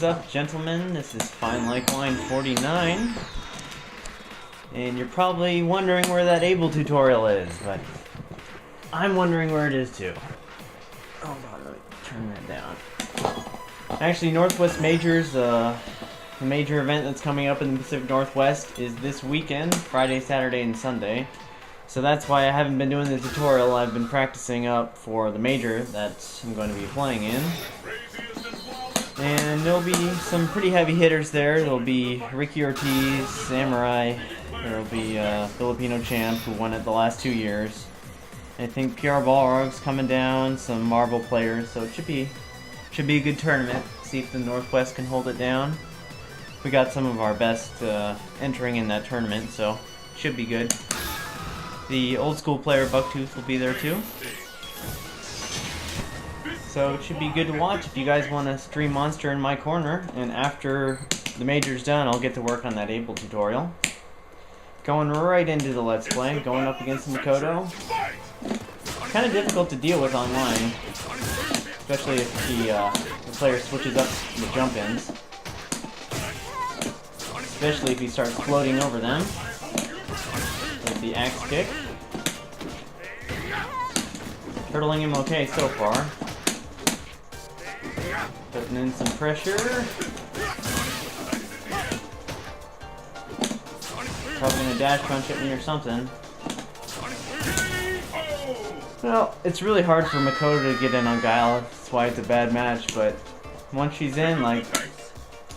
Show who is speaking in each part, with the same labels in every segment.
Speaker 1: up, gentlemen? This is FLW49, and you're probably wondering where that Able tutorial is, but I'm wondering where it is too. Hold on, let me turn that down. Actually, Northwest Majors, the major event that's coming up in the Pacific Northwest, is this weekend, Friday, Saturday, and Sunday. So that's why I haven't been doing the tutorial. I've been practicing up for the major that I'm going to be playing in. And there'll be some pretty heavy hitters there. There'll be Ricky Ortiz, Samurai. There'll be Filipino champ who won it the last 2 years. I think PR Balrog's coming down, some Marvel players, so it should be a good tournament. See if the Northwest can hold it down. We got some of our best entering in that tournament, so should be good. The old school player Bucktooth will be there too. So it should be good to watch if you guys want to stream Monster in my corner. And after the major's done, I'll get to work on that Able tutorial. Going right into the Let's Play, going up against Makoto. Kind of difficult to deal with online, especially if the player switches up the jump-ins. Especially if he starts floating over them. With the axe kick. Turtling him okay so far. Putting in some pressure. Probably gonna dash punch at me or something. Well, it's really hard for Makoto to get in on Guile. That's why it's a bad match, but once she's in, like,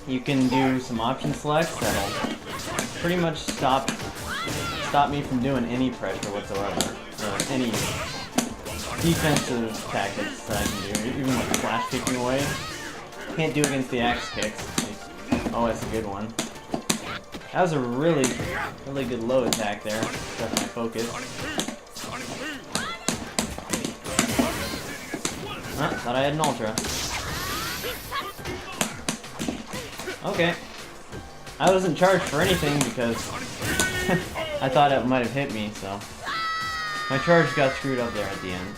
Speaker 1: you can do some option selects that'll pretty much stop me from doing any pressure whatsoever, or any defensive tactics that I can do, even like flash kicking away. Can't do against the axe kicks. Oh, that's a good one. That was a really good low attack there. Got my focus. Thought I had an ultra. Okay. I wasn't charged for anything because I thought it might have hit me, so my charge got screwed up there at the end.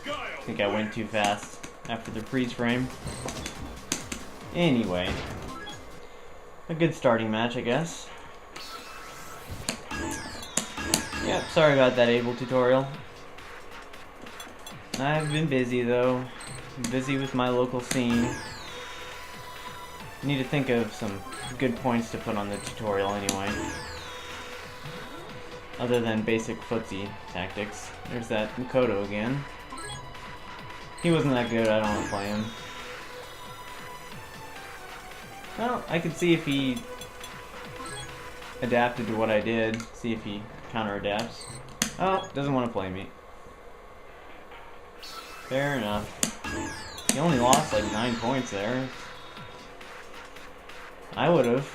Speaker 1: I think I went too fast after the freeze frame. Anyway, a good starting match, I guess. Yep, sorry about that Able tutorial. I've been busy though. I'm busy with my local scene. I need to think of some good points to put on the tutorial anyway. Other than basic footsie tactics. There's that Makoto again. He wasn't that good, I don't want to play him. Well, I could see if he adapted to what I did. See if he counter-adapts. Oh, doesn't want to play me. Fair enough. He only lost like 9 points there. I would have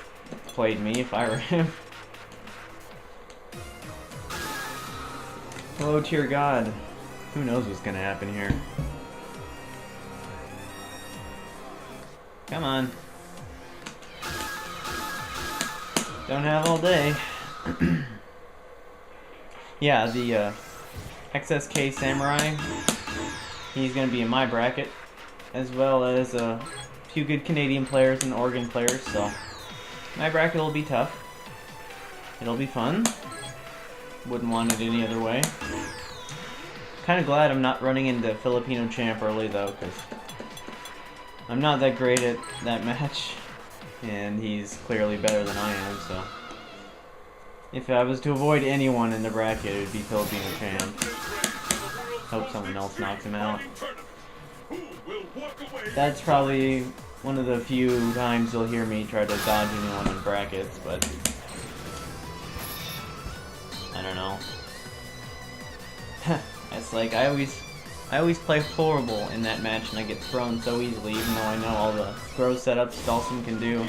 Speaker 1: played me if I were him. Oh dear God. Who knows what's gonna happen here. Come on. Don't have all day. Yeah, the XSK Samurai, he's gonna be in my bracket, as well as a few good Canadian players and Oregon players, so my bracket will be tough. It'll be fun. Wouldn't want it any other way. Kind of glad I'm not running into Filipino champ early though, because I'm not that great at that match, and he's clearly better than I am, so if I was to avoid anyone in the bracket, it would be Filipino champ. Hope someone else knocks him out. That's probably one of the few times you'll hear me try to dodge anyone in brackets, but I don't know. It's like I always play horrible in that match and I get thrown so easily, even though I know all the throw setups Dawson can do.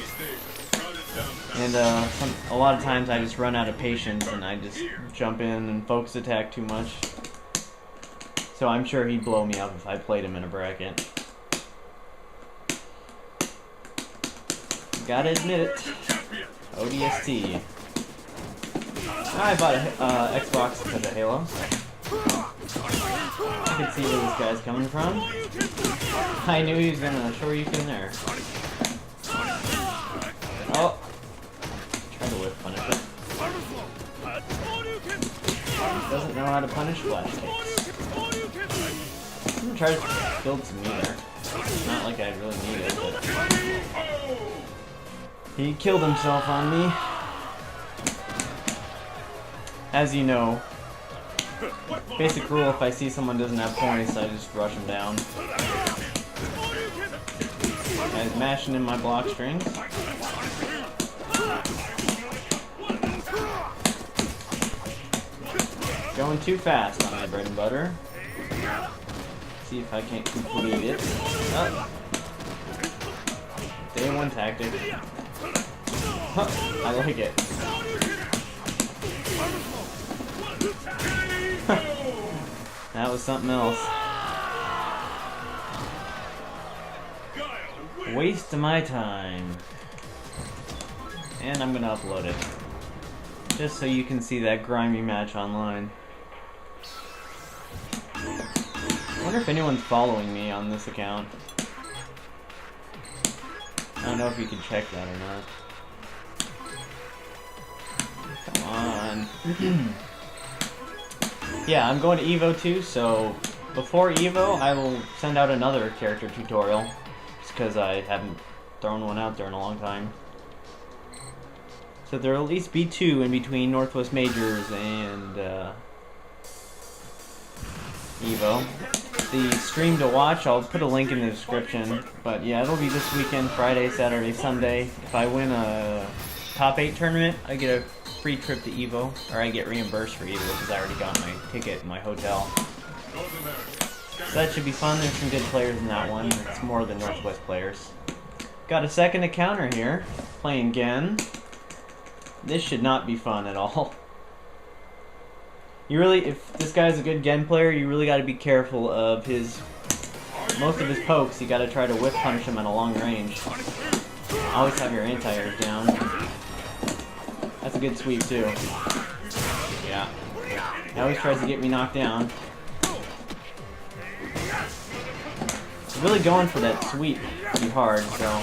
Speaker 1: And a lot of times I just run out of patience and I just jump in and focus attack too much. So I'm sure he'd blow me up if I played him in a bracket. Gotta admit it. ODST. I bought a Xbox because of Halo. I can see where this guy's coming from. I knew he was gonna shore you in there. Oh! Try to whip punish it. Doesn't know how to punish flash kicks. I'm gonna try to build some meter. Not like I really need it, but he killed himself on me. As you know, basic rule, if I see someone doesn't have points, I just rush them down. Guys mashing in my block strings. Going too fast on my bread and butter. See if I can't complete it. Oh. Day one tactic. Huh, I like it. That was something else. Waste of my time. And I'm gonna upload it. Just so you can see that grimy match online. I wonder if anyone's following me on this account. I don't know if you can check that or not. Come on. Yeah, I'm going to Evo too, so before Evo, I will send out another character tutorial. Just because I haven't thrown one out there in a long time. So there will at least be 2 in between Northwest Majors and Evo. The stream to watch, I'll put a link in the description. But yeah, it'll be this weekend, Friday, Saturday, Sunday. If I win a top 8 tournament, I get a free trip to Evo. Or I get reimbursed for Evo because I already got my ticket in my hotel. So that should be fun. There's some good players in that one. It's more the Northwest players. Got a second encounter here. Playing Gen. This should not be fun at all. You really, if this guy's a good Gen player, you really got to be careful of most of his pokes. You got to try to whip punish him at a long range. Always have your anti-airs down. That's a good sweep too. Yeah. He always tries to get me knocked down. He's really going for that sweep pretty hard, so.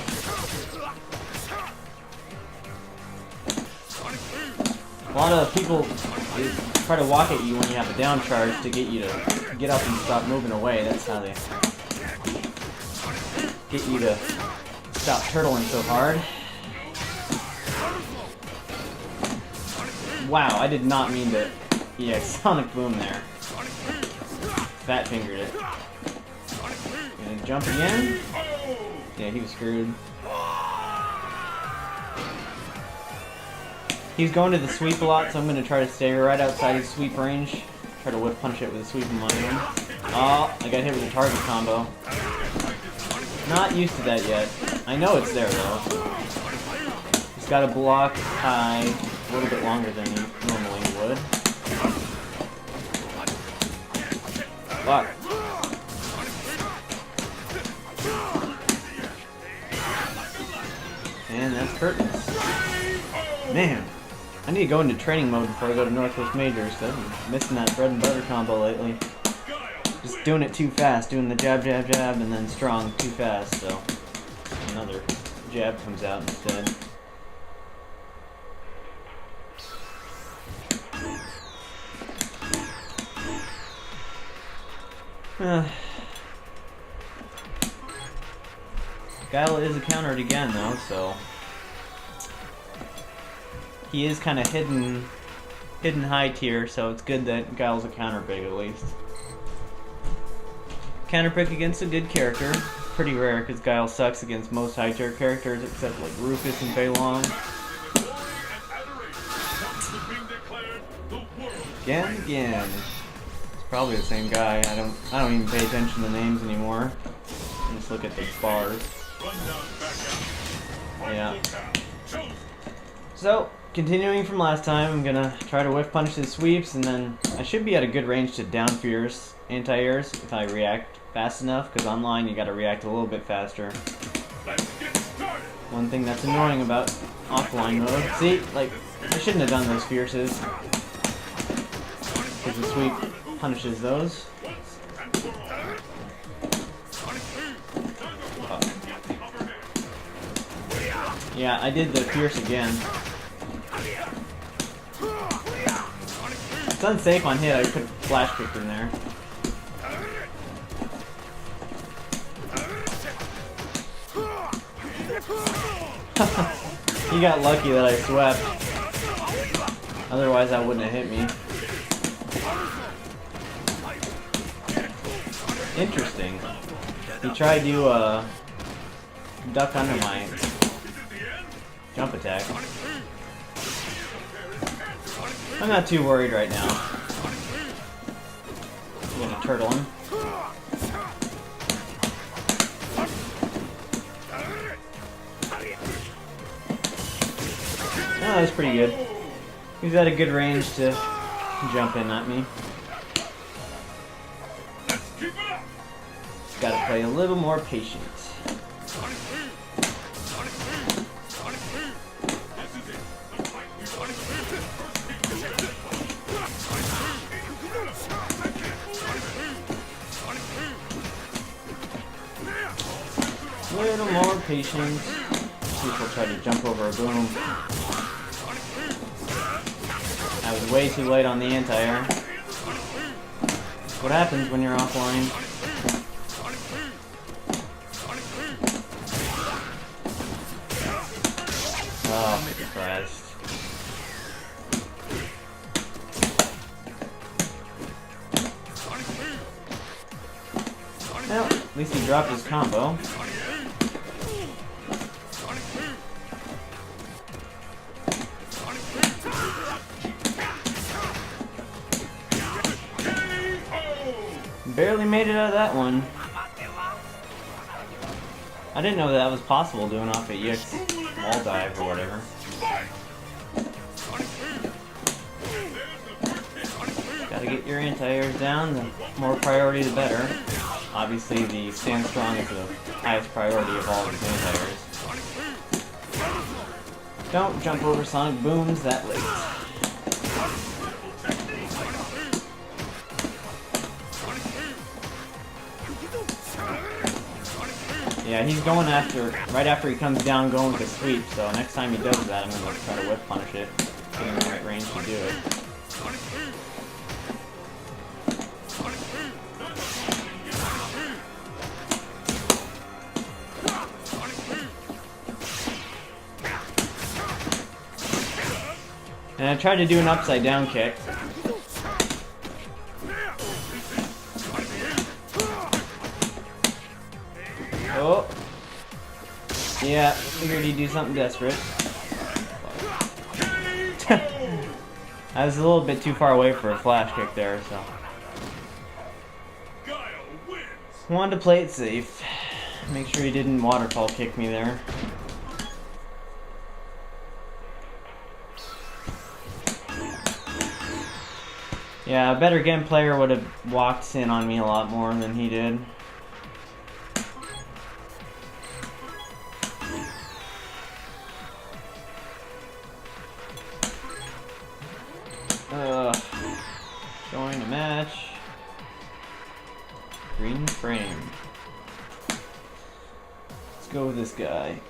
Speaker 1: A lot of people try to walk at you when you have a down charge to get you to get up and stop moving away. That's how they get you to stop turtling so hard. Wow, I did not mean to. Yeah, sonic boom there. Fat fingered it. Gonna jump again? Yeah, he was screwed. He's going to the sweep a lot, so I'm going to try to stay right outside his sweep range. Try to whip punch it with a sweep of my own. Oh, I got hit with a target combo. Not used to that yet. I know it's there though. He's got to block high a little bit longer than he normally would. Fuck. And that's curtains. Man. I need to go into training mode before I go to Northwest Majors. I've been missing that bread and butter combo lately. Just doing it too fast, doing the jab, jab, jab, and then strong too fast, so another jab comes out instead. Guile is countered again though, so he is kind of hidden high tier, so it's good that Guile's a counter pick at least. Counter pick against a good character. Pretty rare because Guile sucks against most high tier characters except like Rufus and Fei Long. Again. It's probably the same guy. I don't even pay attention to names anymore. I just look at the bars. Yeah. So, continuing from last time, I'm gonna try to whiff punish his sweeps, and then I should be at a good range to down fierce anti-airs if I react fast enough, because online you gotta react a little bit faster. One thing that's annoying about offline mode. See, like, I shouldn't have done those fierces, because the sweep punishes those. Yeah, I did the Pierce again. It's unsafe on hit, I put flash kick in there. He got lucky that I swept. Otherwise I wouldn't have hit me. Interesting. He tried to duck under my jump attack. I'm not too worried right now. I'm gonna turtle him. Oh, that was pretty good. He's at a good range to jump in at me. Gotta play a little more patient. A little more patient. People try to jump over a boom. I was way too late on the anti-air. What happens when you're offline? Oh, Christ. Well, at least he dropped his combo. Barely made it out of that one. I didn't know that was possible doing off a EX wall dive or whatever. Gotta get your anti-airs down, the more priority the better. Obviously the stand strong is the highest priority of all these anti-airs. Don't jump over sonic booms that late. Yeah, he's going right after he comes down going with a sweep, so next time he does that, I'm going to try to whip punish it. Get him in the right range to do it. And I tried to do an upside down kick. Oh. Yeah, figured he'd do something desperate. I was a little bit too far away for a flash kick there, so. Wanted to play it safe. Make sure he didn't waterfall kick me there. Yeah, a better game player would have walked in on me a lot more than he did. Join a match. Green frame. Let's go with this guy.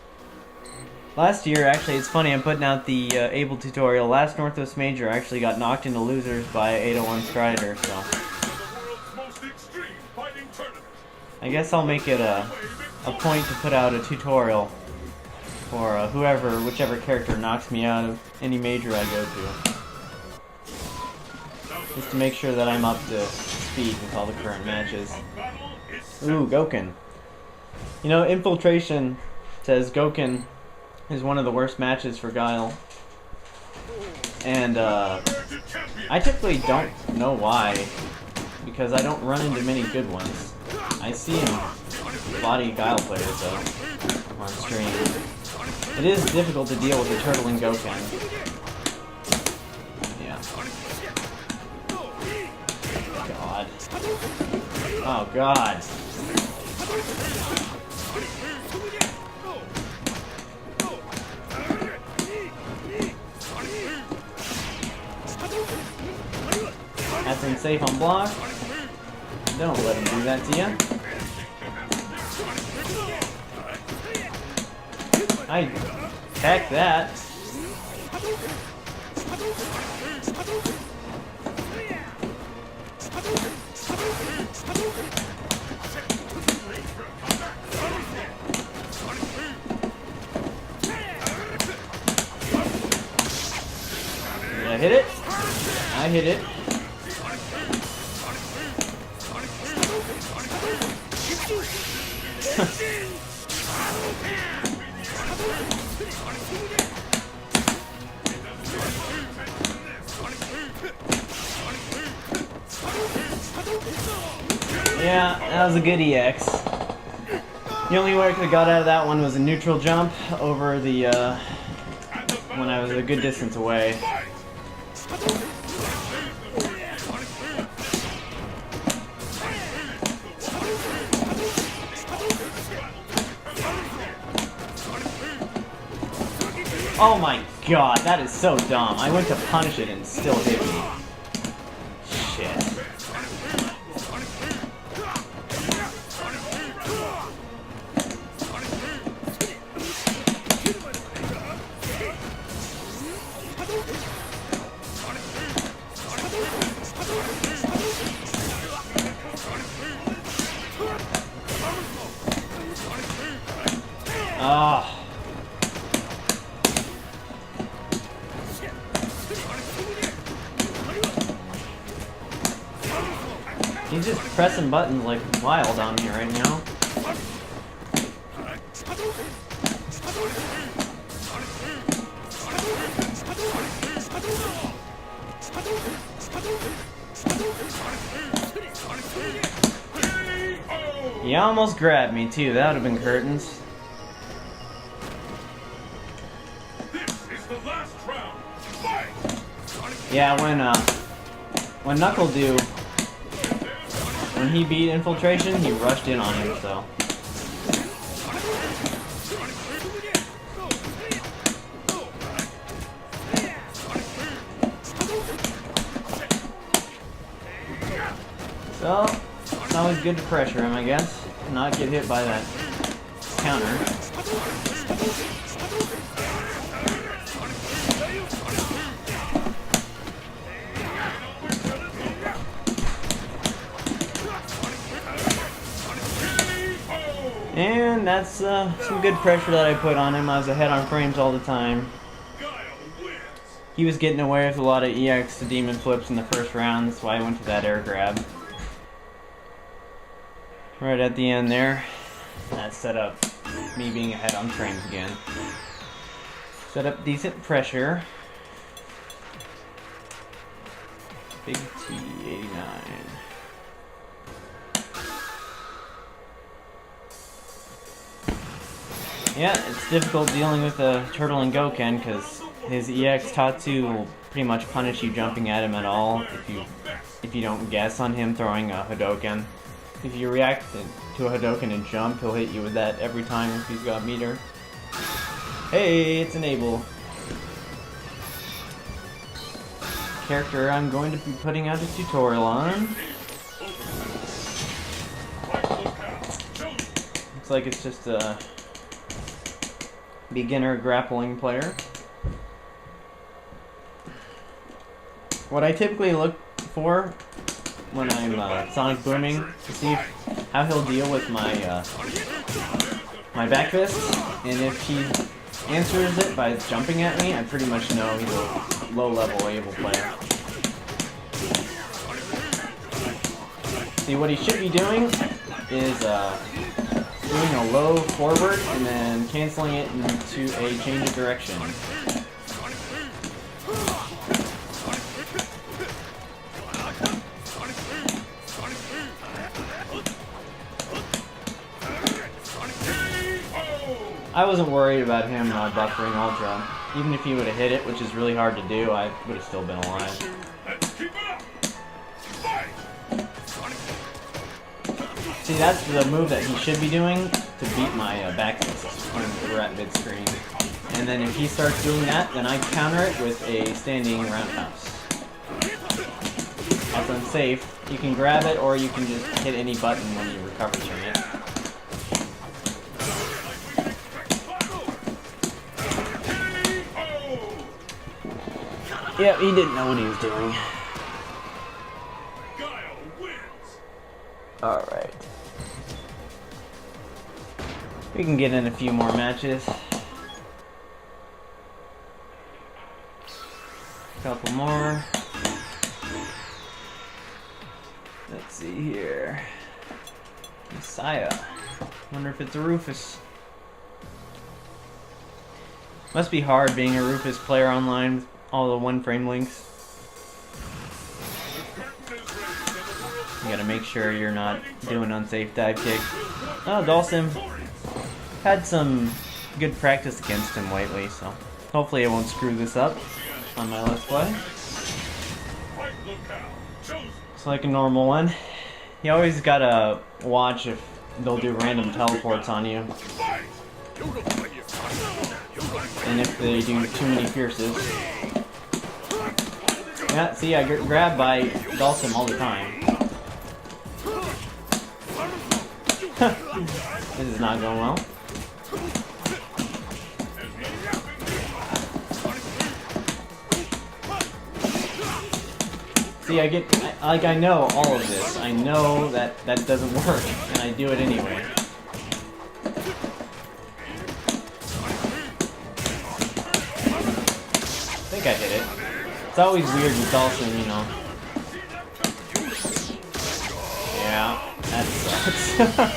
Speaker 1: Last year, actually, it's funny, I'm putting out the Able tutorial. Last Northwest Major, I actually got knocked into losers by 801 Strider, so. I guess I'll make it a point to put out a tutorial for whichever character knocks me out of any major I go to. Just to make sure that I'm up to speed with all the current matches. Ooh, Goken. You know, Infiltration says Goken is one of the worst matches for Guile. And I typically don't know why, because I don't run into many good ones. I see him body Guile players though on stream. It is difficult to deal with the turtling Goken. Yeah. God. Oh God. That's unsafe on block. Don't let him do that to you. Heck that. Did I hit it? I hit it. Yeah, that was a good EX. The only way I could have got out of that one was a neutral jump over the, when I was a good distance away. Oh my god, that is so dumb. I went to punish it and it still hit me. Shit. Ah. He's just pressing buttons like wild on me right now. He almost grabbed me too, that would have been curtains. Yeah, when Knuckle Do, when he beat Infiltration, he rushed in on him, so. So, it's always good to pressure him, I guess. Not get hit by that counter. And that's some good pressure that I put on him. I was ahead on frames all the time. He was getting away with a lot of EX to demon flips in the first round, that's why I went to that air grab. Right at the end there, that set up me being ahead on frames again. Set up decent pressure. Big T89. Yeah, it's difficult dealing with a Turtle and Goken because his EX Tatsu will pretty much punish you jumping at him at all if you don't guess on him throwing a Hadoken. If you react to a Hadoken and jump, he'll hit you with that every time if he's got meter. Hey, it's Enable. Character I'm going to be putting out a tutorial on. Looks like it's just a beginner grappling player. What I typically look for when I'm Sonic Booming to see how he'll deal with my my back fist, and if he answers it by jumping at me, I pretty much know he's a low-level able player. See, what he should be doing is doing a low forward and then canceling it into a change of direction. I wasn't worried about him buffering Ultra. Even if he would have hit it, which is really hard to do, I would have still been alive. See, that's the move that he should be doing to beat my back fist when we're at mid-screen. And then if he starts doing that, then I counter it with a standing roundhouse. That's unsafe. You can grab it, or you can just hit any button when you recover from it. Yep, he didn't know what he was doing. Alright. We can get in a few more matches. Couple more. Let's see here. Messiah. Wonder if it's a Rufus. Must be hard being a Rufus player online with all the one-frame links. You gotta make sure you're not doing unsafe dive kick. Oh, Dhalsim had some good practice against him lately, so hopefully I won't screw this up on my Let's Play. It's like a normal one. You always gotta watch if they'll do random teleports on you. And if they do too many fierces. Yeah, see, I get grabbed by Dhalsim all the time. This is not going well. See, I know all of this. I know that that doesn't work, and I do it anyway. I think I hit it. It's always weird with Dhalsim, you know. Yeah, that sucks.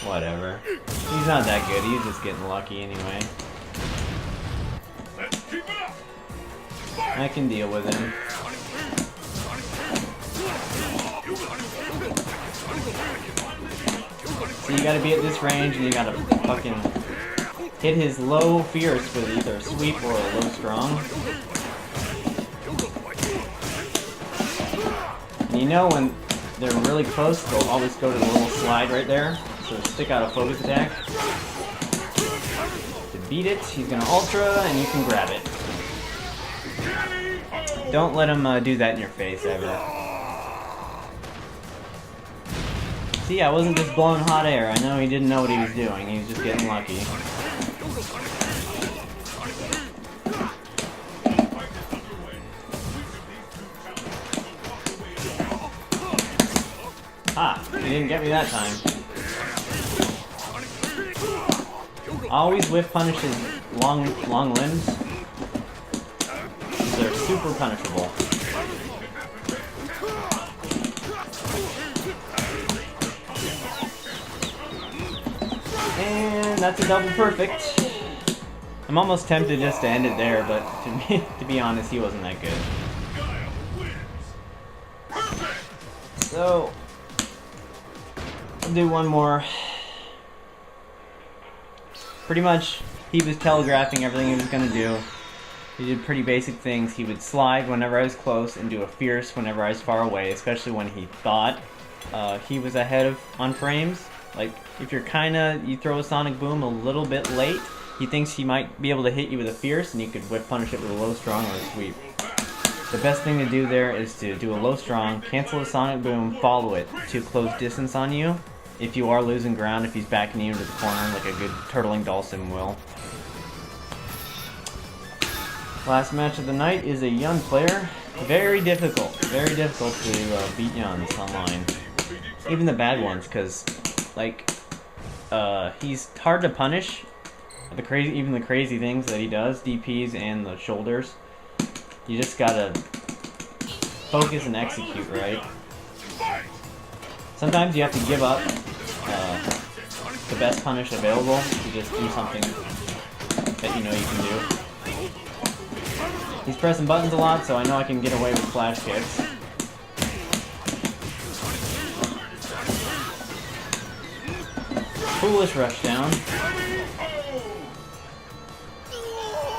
Speaker 1: Whatever. He's not that good. He's just getting lucky anyway. I can deal with him. So you gotta be at this range and you gotta fucking hit his low fierce with either a sweep or a low strong. And you know when they're really close, they'll always go to the little slide right there. So stick out a focus attack. To beat it, he's gonna ultra and you can grab it. Don't let him do that in your face ever. See, I wasn't just blowing hot air. I know he didn't know what he was doing. He was just getting lucky. Ah, he didn't get me that time. Always whiff punish his long limbs. They're super punishable. And that's a double perfect. I'm almost tempted just to end it there, but to be honest, he wasn't that good. So I'll do one more. Pretty much, he was telegraphing everything he was gonna do. He did pretty basic things. He would slide whenever I was close and do a fierce whenever I was far away, especially when he thought he was ahead on frames. Like, if you throw a sonic boom a little bit late, he thinks he might be able to hit you with a fierce, and you could whip punish it with a low strong or a sweep. The best thing to do there is to do a low strong, cancel the sonic boom, follow it to close distance on you. If you are losing ground, if he's backing you into the corner like a good turtling Dhalsim will. Last match of the night is a Yun player. Very difficult to beat Yuns online. Even the bad ones, because like he's hard to punish. Even the crazy things that he does, DPs and the shoulders. You just gotta focus and execute right. Sometimes you have to give up the best punish available to just do something that you know you can do. He's pressing buttons a lot, so I know I can get away with flash kicks. Foolish rush down.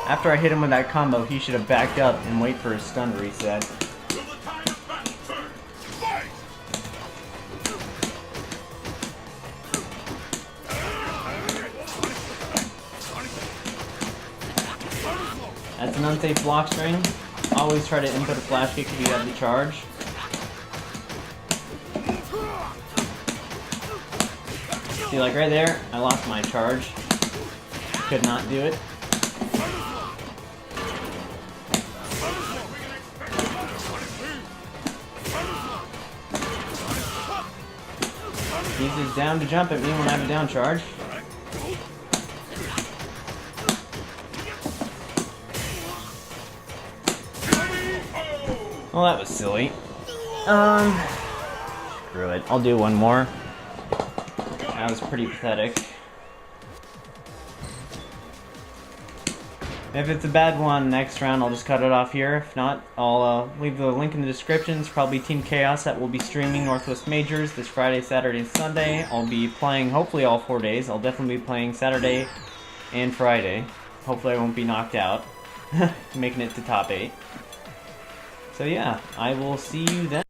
Speaker 1: After I hit him with that combo, he should have backed up and wait for his stun to reset. That's an unsafe block string. Always try to input a flash kick if you have the charge. See, like right there, I lost my charge. Could not do it. He's just down to jump at me when I have a down charge. Well, that was silly. Screw it. I'll do one more. That was pretty pathetic. If it's a bad one next round, I'll just cut it off here. If not, I'll leave the link in the description. It's probably Team Chaos that will be streaming Northwest Majors this Friday, Saturday, and Sunday. I'll be playing hopefully all 4 days. I'll definitely be playing Saturday and Friday. Hopefully I won't be knocked out, making it to top 8. So yeah, I will see you then.